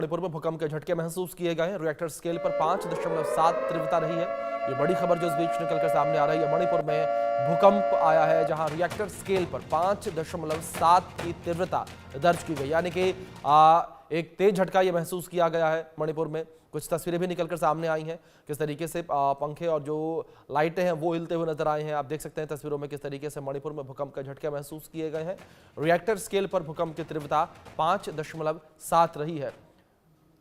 मणिपुर में भूकंप के झटके महसूस किए गए हैं। रिएक्टर स्केल पर 5.7 तीव्रता रही है। ये बड़ी खबर जो इस बीच निकलकर सामने आ रही है। मणिपुर में भूकंप आया है जहां रिएक्टर स्केल पर 5.7 की तीव्रता दर्ज की गई, यानी कि एक तेज झटका ये महसूस किया गया है मणिपुर में। कुछ तस्वीरें भी निकलकर सामने आई हैं, किस तरीके से पंखे और जो लाइटें हैं वो हिलते हुए नजर आए हैं। आप देख सकते हैं तस्वीरों में किस तरीके से मणिपुर में भूकंप के झटके महसूस किए गए हैं। रिएक्टर स्केल पर भूकंप की तीव्रता 5.7 रही है।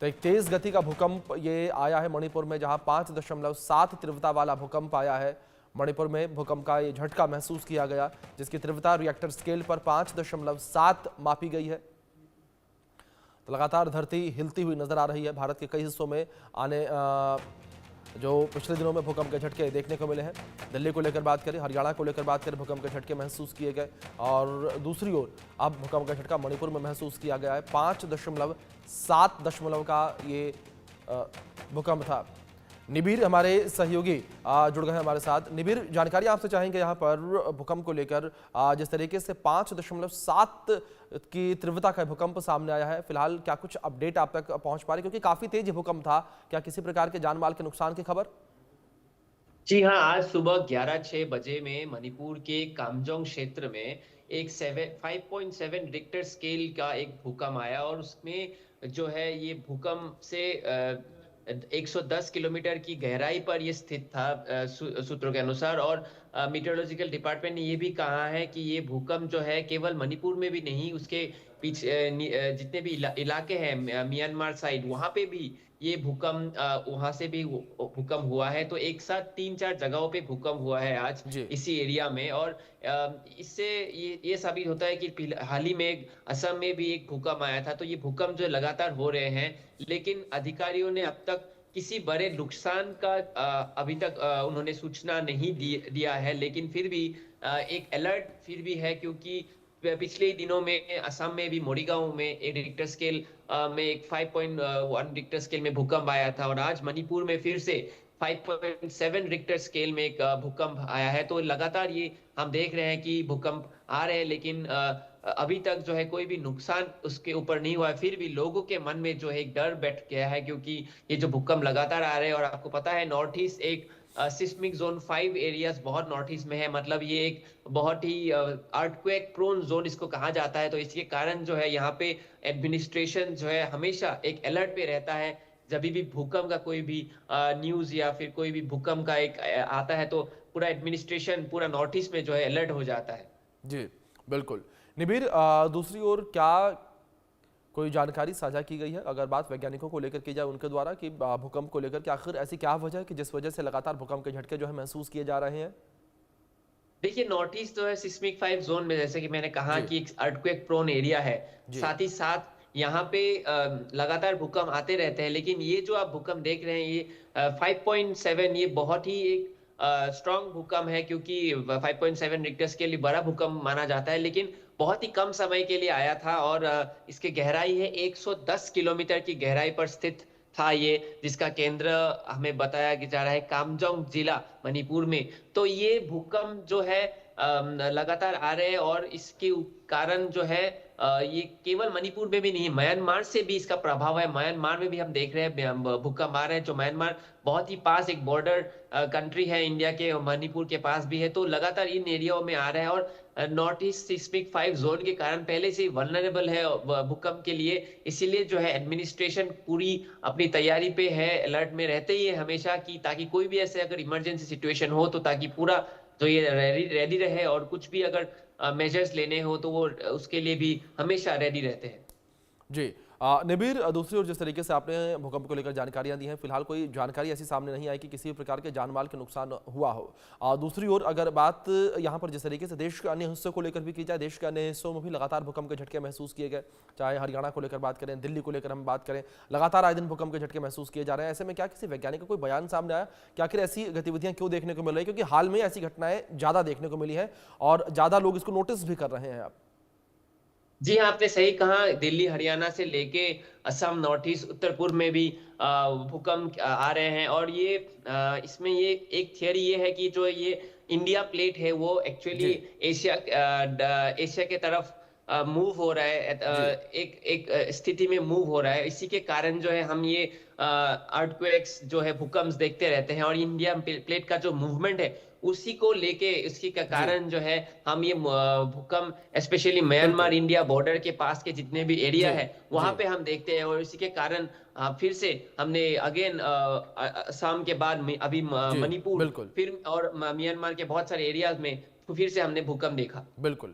तो एक तेज गति का भूकंप ये आया है मणिपुर में, जहां 5.7 तीव्रता वाला भूकंप आया है। मणिपुर में भूकंप का ये झटका महसूस किया गया, जिसकी तीव्रता रिएक्टर स्केल पर 5.7 मापी गई है। तो लगातार धरती हिलती हुई नजर आ रही है। भारत के कई हिस्सों में जो पिछले दिनों में भूकंप के झटके देखने को मिले हैं। दिल्ली को लेकर बात करें, हरियाणा को लेकर बात करें, भूकंप के झटके महसूस किए गए। और दूसरी ओर अब भूकंप का झटका मणिपुर में महसूस किया गया है। 5.7 का ये भूकंप था। निबिर हमारे सहयोगी जुड़ गए हैं हमारे साथ। निबिर, जानकारी आपसे चाहेंगे यहाँ पर भूकंप को लेकर। जिस तरीके से 5.7 की तीव्रता का भूकंप सामने आया है, फिलहाल क्या कुछ अपडेट आप तक पहुंच पा रही, क्योंकि काफी तेज भूकंप था। क्या किसी प्रकार के जान माल के नुकसान की खबर? जी हाँ, आज सुबह 11:06 बजे में मणिपुर के कामजोंग क्षेत्र में एक 5.7 रिक्टर स्केल का एक भूकंप आया और उसमें जो है ये भूकंप से 110 किलोमीटर की गहराई पर ये स्थित था सूत्रों के अनुसार। और मीटेरोलॉजिकल डिपार्टमेंट ने ये भी कहा है कि ये भूकंप जो है केवल मणिपुर में भी नहीं, उसके पीछे जितने भी इलाके हैं म्यांमार साइड, वहां पे भी ये भूकंप वहां से भी भूकंप हुआ है। तो एक साथ 3-4 जगहों पे भूकंप हुआ है आज जी। इसी एरिया में। और इससे ये साबित होता है कि हाल ही में असम में भी एक भूकंप आया था। तो ये भूकंप जो लगातार हो रहे हैं, लेकिन अधिकारियों ने अब तक किसी बड़े नुकसान का अभी तक उन्होंने सूचना नहीं दिया है। लेकिन फिर भी एक अलर्ट फिर भी है, क्योंकि पिछले ही दिनों में असम में भी मोरीगांव में एक रिक्टर स्केल में एक 5.1 रिक्टर स्केल में भूकंप आया था। और आज मणिपुर में फिर से 5.7 रिक्टर स्केल में एक भूकंप आया है। तो लगातार ये हम देख रहे हैं कि भूकंप आ रहे हैं, लेकिन अभी तक जो है कोई भी नुकसान उसके ऊपर नहीं हुआ है। फिर भी लोगों के मन में जो है एक डर बैठ गया है, क्योंकि ये जो भूकंप लगातार आ रहे हैं। और आपको पता है नॉर्थ ईस्ट एक सिस्मिक जोन 5 एरियाज बहुत नॉर्थ ईस्ट में है, मतलब ये एक बहुत ही अर्थक्वेक प्रोन जोन इसको कहा जाता है। तो इसके कारण जो है यहाँ पे एडमिनिस्ट्रेशन जो है हमेशा एक अलर्ट पे रहता है। जब भी भूकंप का कोई भी न्यूज या फिर कोई भी भूकंप का एक आता है, तो पूरा एडमिनिस्ट्रेशन पूरा नॉर्थ ईस्ट में जो है अलर्ट हो जाता है। जी बिल्कुल। निबिर, दूसरी ओर क्या कोई जानकारी साझा की गई है, अगर बात वैज्ञानिकों को लेकर की जाए उनके द्वारा, कि भूकंप को लेकर कि आखिर ऐसी क्या वजह है कि जिस वजह से लगातार भूकंप के झटके जो है महसूस किए जा रहे हैं? देखिए, नॉर्थ ईस्ट जो है सिस्मिक 5 जोन में, जैसे कि मैंने कहा जी। कि एक अर्थक्वेक प्रोन एरिया है। जी। साथ ही साथ यहाँ पे लगातार भूकंप आते रहते हैं। लेकिन ये जो आप भूकंप देख रहे हैं, ये 5.7 ये बहुत ही एक स्ट्रॉन्ग भूकंप है, क्योंकि 5.7 रिक्टर स्केल बड़ा भूकंप माना जाता है। लेकिन बहुत ही कम समय के लिए आया था। और इसकी गहराई है 110 किलोमीटर की गहराई पर स्थित था ये, जिसका केंद्र हमें बताया जा रहा है कामजोंग जिला मणिपुर में। तो ये भूकंप जो है लगातार आ रहे हैं। और इसके कारण जो है ये केवल मणिपुर में भी नहीं, म्यांमार से भी इसका प्रभाव है। म्यांमार में भी हम देख रहे हैं भूकंप आ रहे हैं। जो म्यांमार बहुत ही पास एक बॉर्डर कंट्री है इंडिया के, मणिपुर के पास भी है। तो लगातार इन एरियाओं में आ रहा है। और नॉर्थ ईस्ट सिस्मिक 5 जोन के कारण पहले से वल्नरेबल है भूकंप के लिए। इसीलिए जो है एडमिनिस्ट्रेशन पूरी अपनी तैयारी पे है, अलर्ट में रहते ही है हमेशा, की ताकि कोई भी ऐसे अगर इमरजेंसी सिचुएशन हो तो ताकि पूरा जो ये रेडी रहे। और कुछ भी अगर मेजर्स लेने हो तो वो उसके लिए भी हमेशा रेडी रहते हैं। जी। निबिर, दूसरी ओर जिस तरीके से आपने भूकंप को लेकर जानकारियां दी हैं, फिलहाल कोई जानकारी ऐसी सामने नहीं आई कि किसी भी प्रकार के जानमाल के नुकसान हुआ हो। दूसरी ओर अगर बात यहाँ पर जिस तरीके से देश के अन्य हिस्सों को लेकर भी की जाए, देश के अन्य हिस्सों में भी लगातार भूकंप के झटके महसूस किए गए। चाहे हरियाणा को लेकर बात करें, दिल्ली को लेकर हम बात करें, लगातार आए दिन भूकंप के झटके महसूस किए जा रहे हैं। ऐसे में क्या किसी वैज्ञानिक का कोई बयान सामने आया कि आखिर ऐसी गतिविधियां क्यों देखने को मिल रही है? क्योंकि हाल में ऐसी घटनाएं ज्यादा देखने को मिली है और ज्यादा लोग इसको नोटिस भी कर रहे हैं अब। जी हाँ, आपने सही कहा। दिल्ली हरियाणा से लेके असम, नॉर्थ ईस्ट, उत्तर पूर्व में भी भूकंप आ रहे हैं। और ये इसमें ये एक थियरी ये है कि जो ये इंडिया प्लेट है वो एक्चुअली जी। एशिया एशिया के तरफ मूव हो रहा है, जी एक एक स्थिति में मूव हो रहा है। इसी के कारण जो है हम ये अर्थक्वेक्स जो है भूकंप देखते रहते हैं, और इंडिया प्लेट का जो मूवमेंट है उसी को लेके, इसी का जी कारण जो है हम ये भूकंप स्पेशली म्यांमार बिल्कुल इंडिया बॉर्डर के पास के जितने भी एरिया जी है वहां जी पे हम देखते हैं। और इसी के कारण फिर से हमने अगेन असम के बाद में अभी जी मणिपुर, बिल्कुल फिर और म्यांमार के बहुत सारे एरियाज में फिर से हमने भूकंप देखा। बिल्कुल